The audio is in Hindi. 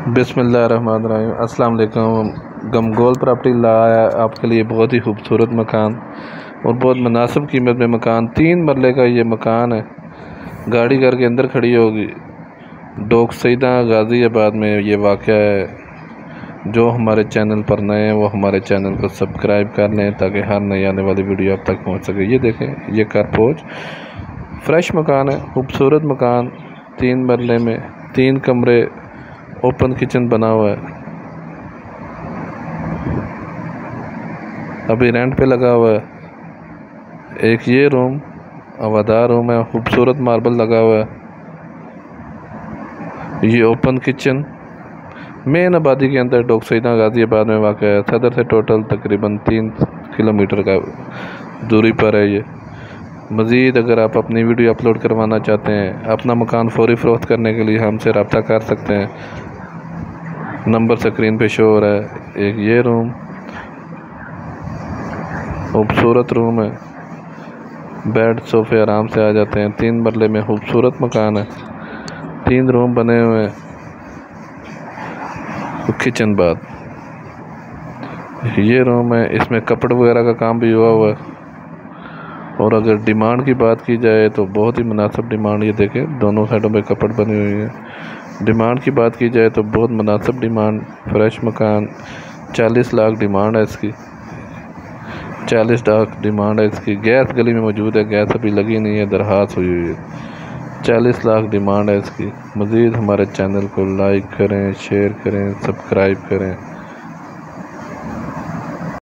बिस्मिल्लाहिर्रहमानिर्रहीम। अस्सलाम वालेकुम। गमगोल प्रॉपर्टी लाया आपके लिए बहुत ही खूबसूरत मकान और बहुत मुनासिब कीमत में मकान। 3 मरले का ये मकान है। गाड़ी घर के अंदर खड़ी होगी। डोक सईदा गाज़ियाबाद में ये वाक़या है। जो हमारे चैनल पर नए हैं वो हमारे चैनल को सब्सक्राइब कर लें ताकि हर नई आने वाली वीडियो आप तक पहुंच सके। ये देखें, ये कारपोच फ्रेश मकान है, खूबसूरत मकान। 3 मरले में 3 कमरे, ओपन किचन बना हुआ है। अभी रेंट पे लगा हुआ है। एक ये रूम हवादार रूम है, खूबसूरत मार्बल लगा हुआ है। ये ओपन किचन मेन आबादी के अंदर डोक सईदा गाज़ियाबाद में वाक़ है। सदर से टोटल तकरीबन 3 किलोमीटर का दूरी पर है ये। मज़ीद अगर आप अपनी वीडियो अपलोड करवाना चाहते हैं, अपना मकान फौरी फ़रोख्त करने के लिए हमसे रब्ता कर सकते हैं। नंबर स्क्रीन पे शो हो रहा है। एक ये रूम खूबसूरत रूम है, बेड सोफे आराम से आ जाते हैं। 3 मरले में खूबसूरत मकान है। 3 रूम बने हुए हैं, किचन बाद ये रूम है। इसमें कपड़ वगैरह का काम भी हुआ है। और अगर डिमांड की बात की जाए तो बहुत ही मुनासिब डिमांड। ये देखें, दोनों साइडों पे कपड़ बनी हुई है। डिमांड की बात की जाए तो बहुत मुनासिब डिमांड। फ्रेश मकान, 40 लाख डिमांड है इसकी। 40 लाख डिमांड है इसकी। गैस गली में मौजूद है, गैस अभी लगी नहीं है, दरखास्त हुई हुई है। 40 लाख डिमांड है इसकी। मज़ीद हमारे चैनल को लाइक करें, शेयर करें, सब्सक्राइब करें।